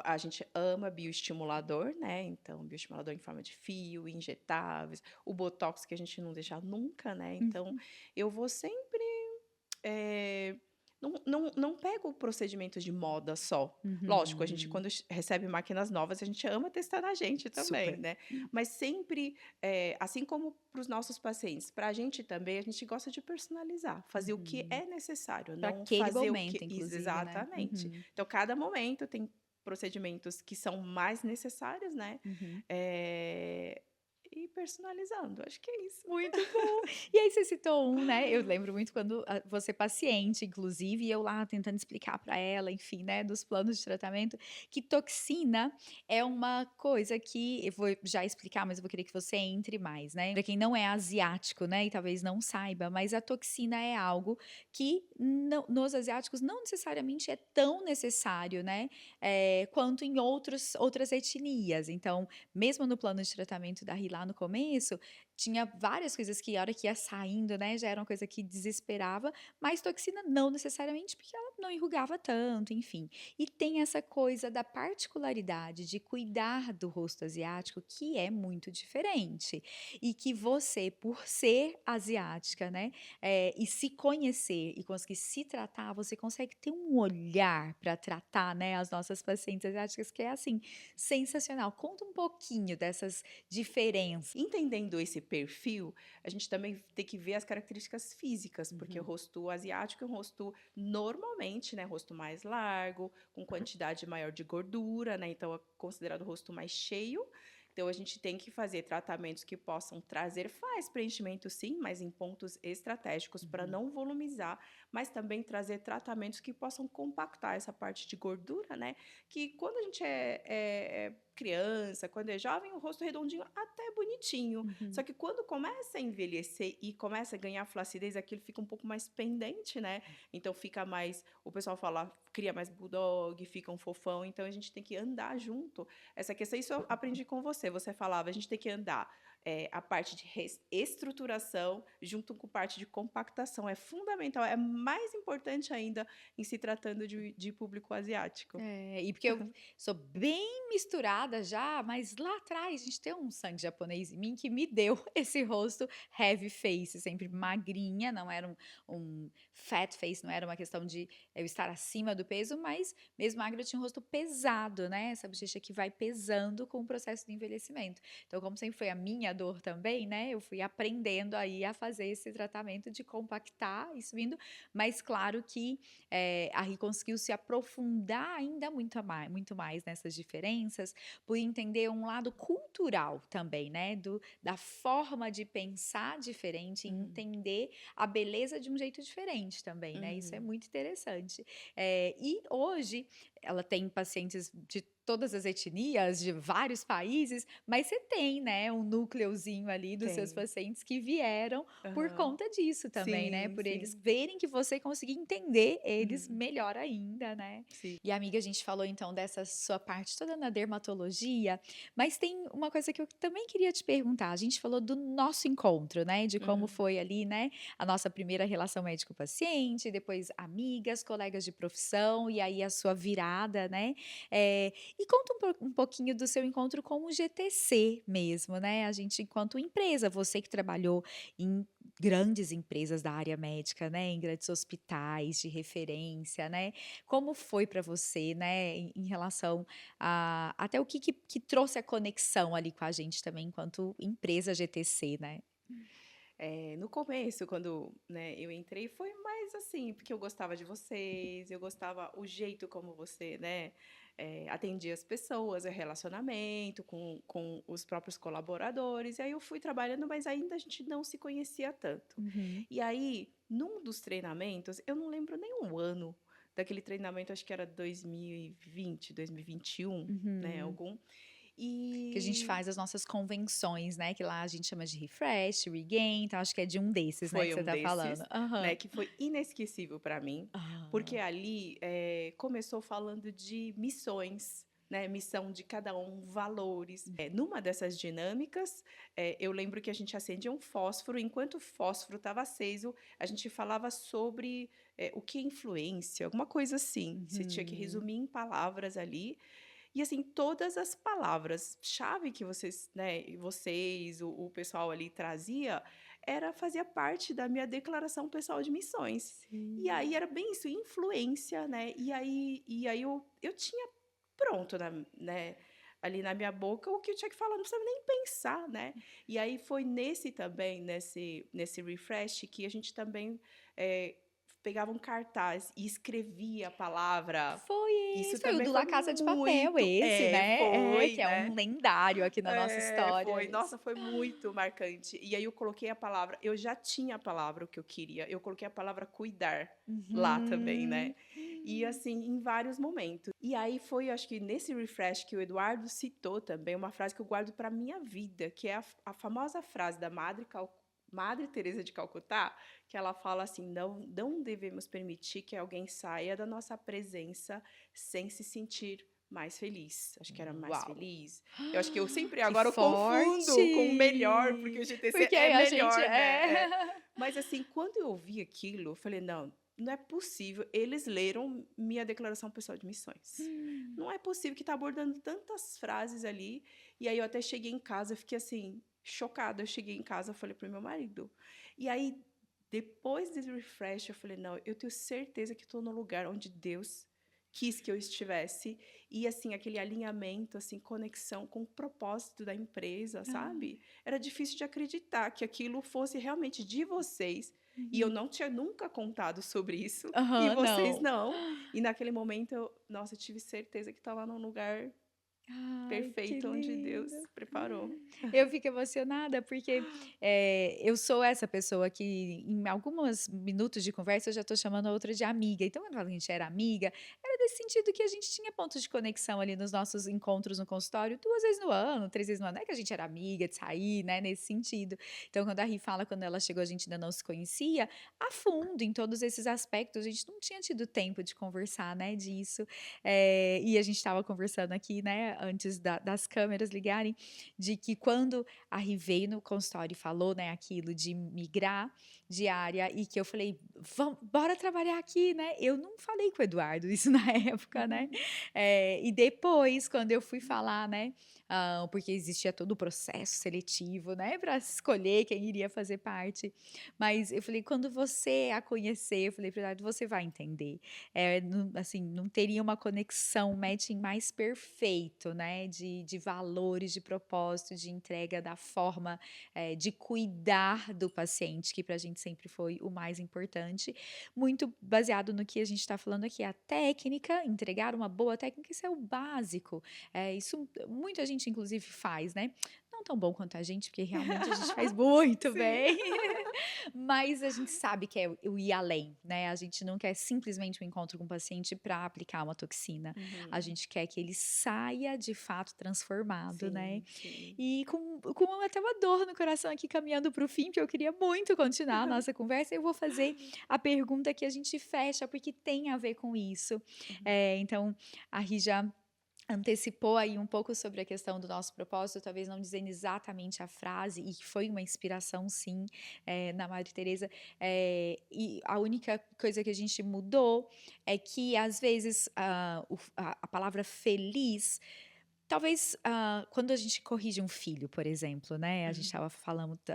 A gente ama bioestimulador, né, então bioestimulador em forma de fio, injetáveis, o botox que a gente não deixa nunca, né, então uhum, eu vou sempre, eh, não pego procedimentos de moda só. Lógico, a gente uhum. quando recebe máquinas novas, a gente ama testar na gente também, Super. né. Mas sempre, assim como para os nossos pacientes, para a gente também, a gente gosta de personalizar, fazer o que Uhum. é necessário, Para não aquele fazer o momento, que inclusive, né. exatamente. Uhum, Então cada momento tem procedimentos que são mais necessários, né, uhum. eh, e personalizando, acho que é isso. Muito bom. E aí você citou um, né, eu lembro muito quando, você paciente inclusive, e eu lá tentando explicar para ela, enfim, né, dos planos de tratamento, que toxina é uma coisa que eu vou já explicar, mas eu vou querer que você entre mais, né. Para quem não é asiático, né, e talvez não saiba, mas a toxina é algo que não nos asiáticos não necessariamente é tão necessário, né, quanto em outras etnias. Então, mesmo no plano de tratamento da Ri lá no começo, tinha várias coisas que a hora que ia saindo, né, já era uma coisa que desesperava, mas toxina não necessariamente, porque ela não enrugava tanto, enfim. E tem essa coisa da particularidade de cuidar do rosto asiático, que é muito diferente. E que você, por ser asiática, né, e se conhecer e conseguir se tratar, você consegue ter um olhar para tratar, né, as nossas pacientes asiáticas que é, assim, sensacional. Conta um pouquinho dessas diferenças. Entendendo esse perfil, a gente também tem que ver as características físicas, porque o Uhum, rosto asiático é um rosto normalmente, né, rosto mais largo, com quantidade maior de gordura, né, então é considerado o rosto mais cheio. Então a gente tem que fazer tratamentos que possam trazer, faz preenchimento sim, mas em pontos estratégicos para uhum, não volumizar, mas também trazer tratamentos que possam compactar essa parte de gordura, né? Que quando a gente é criança, quando é jovem, o rosto redondinho até é bonitinho. Só uhum, que quando começa a envelhecer e começa a ganhar flacidez, aquilo fica um pouco mais pendente, né? Então fica mais, o pessoal fala, cria mais bulldog, fica um fofão. Então a gente tem que andar junto. Essa questão, isso eu aprendi com você. Você falava, a gente tem que andar a parte de estruturação junto com parte de compactação. É fundamental, é mais importante ainda em se tratando de público asiático. é, e porque eu sou bem misturada já, mas lá atrás a gente tem um sangue japonês em mim que me deu esse rosto heavy face, sempre magrinha, não era um fat face, não era uma questão de eu estar acima do peso, mas mesmo magra eu tinha um rosto pesado, né? Essa bochecha que vai pesando com o processo de envelhecimento. Então, como sempre foi a minha dor também, né? Eu fui aprendendo aí a fazer esse tratamento de compactar e subindo, mas claro que a Ri conseguiu se aprofundar ainda muito mais nessas diferenças, por entender um lado cultural também, né, da forma de pensar diferente e Uhum, entender a beleza de um jeito diferente também, né, isso é uhum, muito interessante. E hoje ela tem pacientes de todas as etnias de vários países, mas você tem, né, um núcleozinho ali dos seus Tem. pacientes que vieram por Aham. conta disso também, né, Sim, por eles sim. verem que você conseguia entender eles Uhum. melhor ainda, né. Sim. E amiga, a gente falou então dessa sua parte toda na dermatologia, mas tem uma coisa que eu também queria te perguntar, a gente falou do nosso encontro, né, de como Uhum. foi ali, né, a nossa primeira relação médico-paciente, depois amigas, colegas de profissão e aí a sua virada, né. E conta um pouquinho do seu encontro com o GTC mesmo, né, a gente enquanto empresa, você que trabalhou em grandes empresas da área médica, né, em grandes hospitais de referência, né, como foi para você, né, em relação a até o que trouxe a conexão ali com a gente também enquanto empresa GTC, né? No começo, quando, né, eu entrei, foi mais assim, porque eu gostava de vocês, eu gostava o jeito como você, né, atendia as pessoas, o relacionamento com os próprios colaboradores. E aí eu fui trabalhando, mas ainda a gente não se conhecia tanto. Uhum. E aí, num dos treinamentos, eu não lembro nem o ano daquele treinamento, acho que era 2020, 2021, né, Uhum. algum. Que a gente E faz as nossas convenções, né, que lá a gente chama de refresh, regain, então acho que é de um desses, né, que foi você um tá falando. desses, né, Aham. que foi inesquecível para mim, porque Ah. ali, começou falando de missões, né, missão de cada um, valores. Numa dessas dinâmicas, eu lembro que a gente acendia um fósforo, enquanto o fósforo estava aceso, a gente falava sobre, o que é influência, alguma coisa assim. Você tinha que Uhum. resumir em palavras ali, e assim, todas as palavras-chave que vocês, né, e vocês, o pessoal ali trazia, fazia parte da minha declaração pessoal de missões. E Sim. aí era bem isso, influência, né? E aí eu tinha pronto, né, ali na minha boca o que eu tinha que falar, não precisava nem pensar, né? E aí foi nesse também, nesse refresh, que a gente também pegava um cartaz e escrevia a palavra. Foi Isso esse, foi o também do foi La Casa de Papel muito, esse, né, foi, que é né. um lendário aqui na nossa história Foi. esse. Nossa, foi muito marcante. E aí eu coloquei a palavra, eu já tinha a palavra o que eu queria, eu coloquei a palavra cuidar lá também, Uhum. né. E assim, em vários momentos. E aí foi, acho que nesse refresh que o Eduardo citou também, uma frase que eu guardo para minha vida, que é a famosa frase da Madre Teresa de Calcutá, que ela fala assim: "Não devemos permitir que alguém saia da nossa presença sem se sentir mais feliz". Acho que era mais Uau! feliz. Eu acho que eu sempre Que agora eu confundo com o melhor, porque forte! o GTC Porque é a gente melhor, né. é. Mas assim, quando eu ouvi aquilo, eu falei: "Não, não é possível, eles leram minha declaração pessoal de missões. Não é possível que tá abordando tantas frases ali". E aí eu até cheguei em casa, eu fiquei assim, chocada. Eu cheguei em casa, eu falei para o meu marido. E aí, depois desse refresh, eu falei: "Não, eu tenho certeza que estou no lugar onde Deus quis que eu estivesse". E assim, aquele alinhamento, assim, conexão com o propósito da empresa, sabe. Era difícil de acreditar que aquilo fosse realmente de vocês, e eu Uhum. não tinha nunca contado sobre isso, e Aham, vocês não. não. E naquele momento nossa, eu tive certeza que estava num lugar Ai, que perfeito onde Deus lindo. preparou. Eu fico emocionada porque, eu sou essa pessoa que em alguns minutos de conversa eu já estou chamando a outra de amiga, então quando a gente era amiga, era desse sentido que a gente tinha pontos de conexão ali nos nossos encontros no consultório 2 vezes no ano, 3 vezes no ano, não é que a gente era amiga de sair, né, nesse sentido. Então quando a Ri fala quando ela chegou a gente ainda não se conhecia, a fundo em todos esses aspectos, a gente não tinha tido tempo de conversar, né, disso. E a gente estava conversando aqui, né, antes das câmeras ligarem, de que quando a Ri veio no consultório e falou, né, aquilo de migrar de área e que eu falei: Bora trabalhar aqui, né?". Eu não falei com o Eduardo isso na época, né. E depois, quando eu fui falar, né, porque existia todo o processo seletivo, né, para escolher quem iria fazer parte, mas eu falei: "Quando você a conhecer", eu falei para Eduardo: "Você vai entender". Não, assim, não teria uma conexão, um matching mais perfeito, né, de valores, de propósito, de entrega da forma, de cuidar do paciente, que para a gente sempre foi o mais importante, muito baseado no que a gente está falando aqui, a técnica, entregar uma boa técnica, isso é o básico, isso muita gente inclusive faz, né. Não tão bom quanto a gente, porque realmente a gente faz muito Sim. bem, mas a gente sabe que é o ir além, né? A gente não quer simplesmente um encontro com o paciente para aplicar uma toxina. A Uhum. gente quer que ele saia de fato transformado, né? Sim, sim. E com até uma dor no coração aqui caminhando para o fim, porque eu queria muito continuar a nossa conversa, eu vou fazer a pergunta que a gente fecha, porque tem a ver com isso. Uhum. Então, a Ri já antecipou aí um pouco sobre a questão do nosso propósito, talvez não dizendo exatamente a frase, e que foi uma inspiração, sim, na Madre Teresa. E a única coisa que a gente mudou é que, às vezes, a palavra feliz. Talvez, quando a gente corrige um filho, por exemplo, né, Uhum.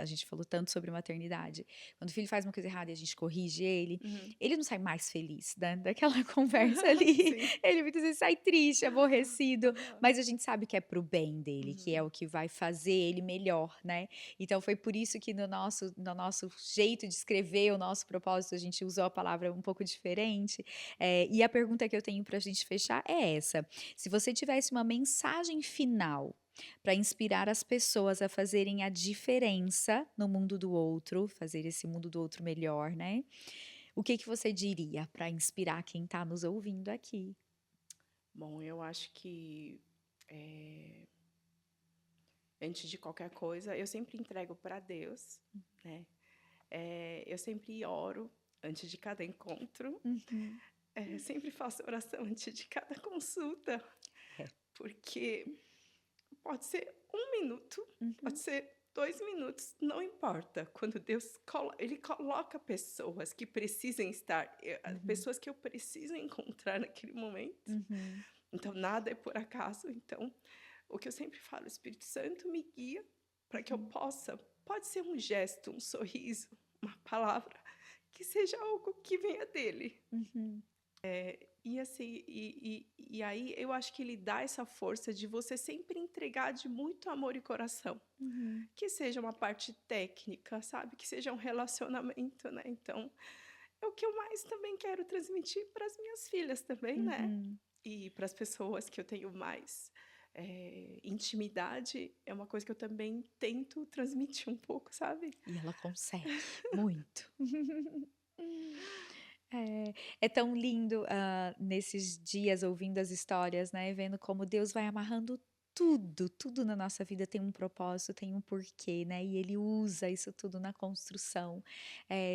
a gente falou tanto sobre maternidade. Quando o filho faz uma coisa errada e a gente corrige Uhum. ele não sai mais feliz, né, daquela conversa ali. Sim. Ele muitas vezes sai triste, aborrecido, Aham. mas a gente sabe que é pro bem dele, que é Uhum. o que vai fazer ele melhor, né. Então foi por isso que no nosso jeito de escrever o nosso propósito, a gente usou a palavra um pouco diferente. E a pergunta que eu tenho pra gente fechar é essa: se você tivesse uma mensagem final para inspirar as pessoas a fazerem a diferença no mundo do outro, fazer esse mundo do outro melhor, né? O que que você diria para inspirar quem está nos ouvindo aqui? Bom, eu acho que, eh, antes de qualquer coisa, eu sempre entrego para Deus, né. Eu sempre oro antes de cada encontro, Uhum. sempre faço oração antes de cada consulta, É. porque pode ser 1 minuto, pode Uhum. ser 2 minutos, não importa. Quando Deus ele coloca pessoas que precisem estar, Uhum. pessoas que eu preciso encontrar naquele momento. Uhum. Então nada é por acaso. Então, o que eu sempre falo, o Espírito Santo me guia para que eu Uhum. possa, pode ser um gesto, um sorriso, uma palavra, que seja algo que venha dele. Uhum. E assim, e aí eu acho que ele dá essa força de você sempre entregar de muito amor e coração. Uhum. Que seja uma parte técnica, sabe? Que seja um relacionamento, né? Então, é o que eu mais também quero transmitir para as minhas filhas também, né? Uhum. E para as pessoas que eu tenho mais intimidade, é uma coisa que eu também tento transmitir um pouco, sabe? E ela consegue muito. É tão lindo, nesses dias ouvindo as histórias, né, vendo como Deus vai amarrando tudo, tudo na nossa vida tem um propósito, tem um porquê, né, e Ele usa isso tudo na construção,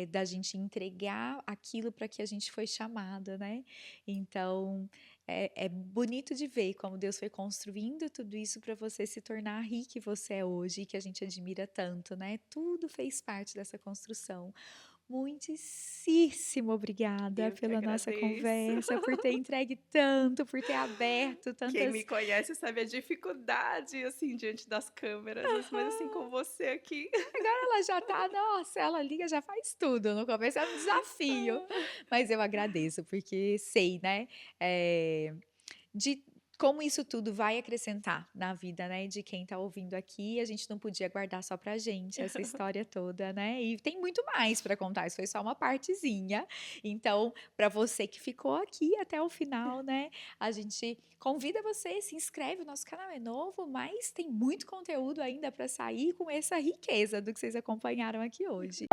da gente entregar aquilo para que a gente foi chamada, né. Então, é bonito de ver como Deus foi construindo tudo isso para você se tornar a Ri que você é hoje e que a gente admira tanto, né. Tudo fez parte dessa construção. Muitíssimo obrigada Eu que pela nossa agradeço. conversa, por ter entregue tanto, por ter aberto Quem me tantas. conhece sabe a dificuldade, assim, diante das câmeras, mas assim, com você aqui. Agora ela já tá, nossa, ela liga, já faz tudo. No começo era um desafio, mas eu agradeço, porque sei, né, de como isso tudo vai acrescentar na vida, né, de quem tá ouvindo aqui. A gente não podia guardar só pra gente essa história toda, né, e tem muito mais para contar, isso foi só uma partezinha. Então, para você que ficou aqui até o final, né, a gente convida você, se inscreve, o nosso canal é novo, mas tem muito conteúdo ainda para sair com essa riqueza do que vocês acompanharam aqui hoje.